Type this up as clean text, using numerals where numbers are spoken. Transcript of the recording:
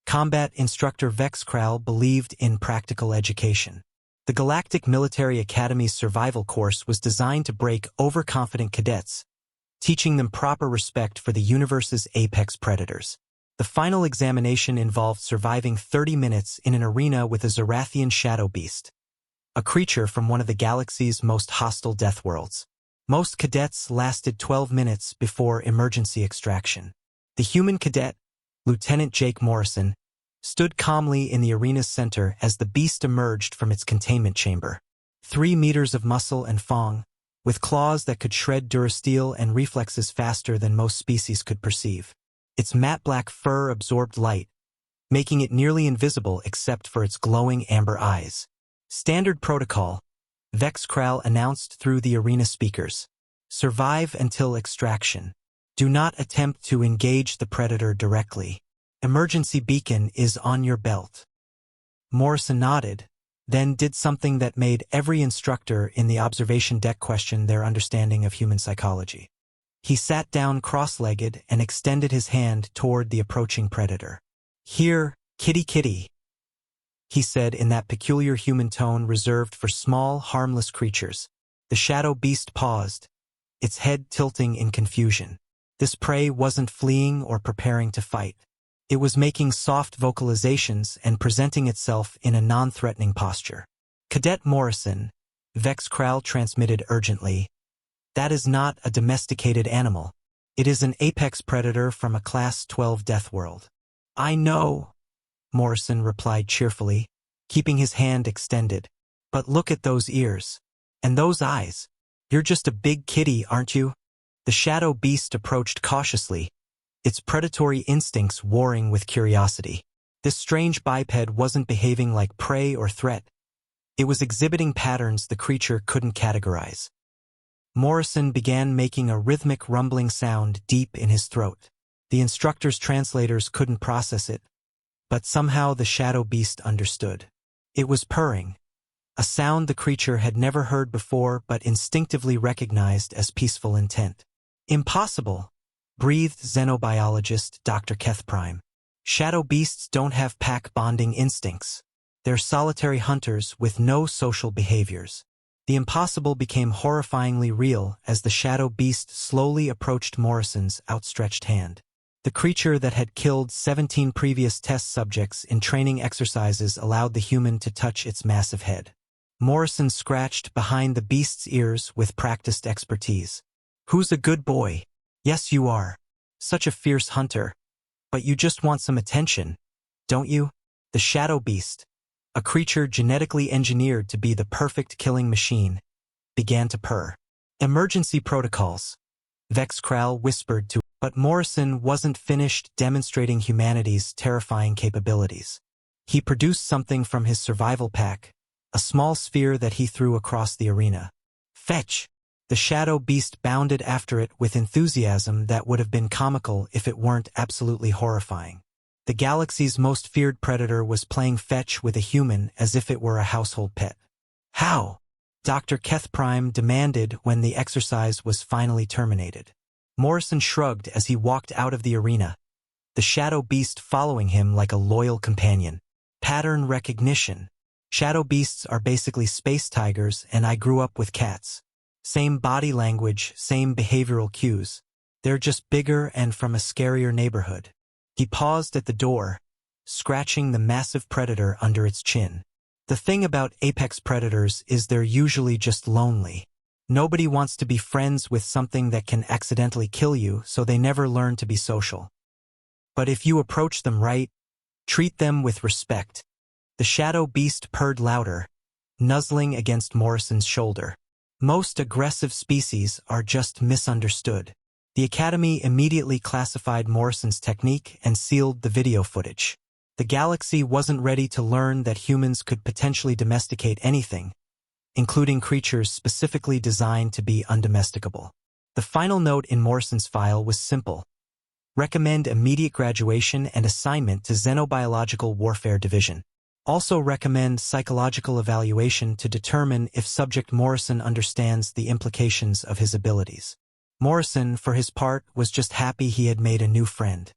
Combat Instructor Vex Kral believed in practical education. The Galactic Military Academy's survival course was designed to break overconfident cadets, teaching them proper respect for the universe's apex predators. The final examination involved surviving 30 minutes in an arena with a Zarathian shadow beast, a creature from one of the galaxy's most hostile death worlds. Most cadets lasted 12 minutes before emergency extraction. The human cadet, Lieutenant Jake Morrison, stood calmly in the arena's center as the beast emerged from its containment chamber. 3 meters of muscle and fang, with claws that could shred durasteel and reflexes faster than most species could perceive. Its matte black fur absorbed light, making it nearly invisible except for its glowing amber eyes. Standard protocol, Vex Kral announced through the arena speakers. Survive until extraction. Do not attempt to engage the predator directly. Emergency beacon is on your belt. Morrison nodded, then did something that made every instructor in the observation deck question their understanding of human psychology. He sat down cross-legged and extended his hand toward the approaching predator. "Here, kitty kitty," he said in that peculiar human tone reserved for small, harmless creatures. The shadow beast paused, its head tilting in confusion. This prey wasn't fleeing or preparing to fight. It was making soft vocalizations and presenting itself in a non-threatening posture. "Cadet Morrison," Vex Kral transmitted urgently, "that is not a domesticated animal. It is an apex predator from a Class 12 death world." "I know," Morrison replied cheerfully, keeping his hand extended. "But look at those ears. And those eyes. You're just a big kitty, aren't you?" The shadow beast approached cautiously, its predatory instincts warring with curiosity. This strange biped wasn't behaving like prey or threat. It was exhibiting patterns the creature couldn't categorize. Morrison began making a rhythmic rumbling sound deep in his throat. The instructor's translators couldn't process it, but somehow the shadow beast understood. It was purring, a sound the creature had never heard before but instinctively recognized as peaceful intent. "Impossible," breathed xenobiologist Dr. Keth Prime. "Shadow beasts don't have pack bonding instincts. They're solitary hunters with no social behaviors." The impossible became horrifyingly real as the shadow beast slowly approached Morrison's outstretched hand. The creature that had killed 17 previous test subjects in training exercises allowed the human to touch its massive head. Morrison scratched behind the beast's ears with practiced expertise. "Who's a good boy? Yes, you are. Such a fierce hunter. But you just want some attention, don't you?" The shadow beast, a creature genetically engineered to be the perfect killing machine, began to purr. "Emergency protocols," Vex Kral whispered to, but Morrison wasn't finished demonstrating humanity's terrifying capabilities. He produced something from his survival pack, a small sphere that he threw across the arena. "Fetch!" The shadow beast bounded after it with enthusiasm that would have been comical if it weren't absolutely horrifying. The galaxy's most feared predator was playing fetch with a human as if it were a household pet. "How?" Dr. Keth Prime demanded when the exercise was finally terminated. Morrison shrugged as he walked out of the arena, the shadow beast following him like a loyal companion. "Pattern recognition. Shadow beasts are basically space tigers, and I grew up with cats. Same body language, same behavioral cues. They're just bigger and from a scarier neighborhood." He paused at the door, scratching the massive predator under its chin. The thing about apex predators is they're usually just lonely. Nobody wants to be friends with something that can accidentally kill you, so they never learn to be social. But if you approach them right, treat them with respect. The shadow beast purred louder, nuzzling against Morrison's shoulder. Most aggressive species are just misunderstood. The Academy immediately classified Morrison's technique and sealed the video footage. The galaxy wasn't ready to learn that humans could potentially domesticate anything, including creatures specifically designed to be undomesticable. The final note in Morrison's file was simple. Recommend immediate graduation and assignment to Xenobiological Warfare Division. Also recommend psychological evaluation to determine if subject Morrison understands the implications of his abilities. Morrison, for his part, was just happy he had made a new friend.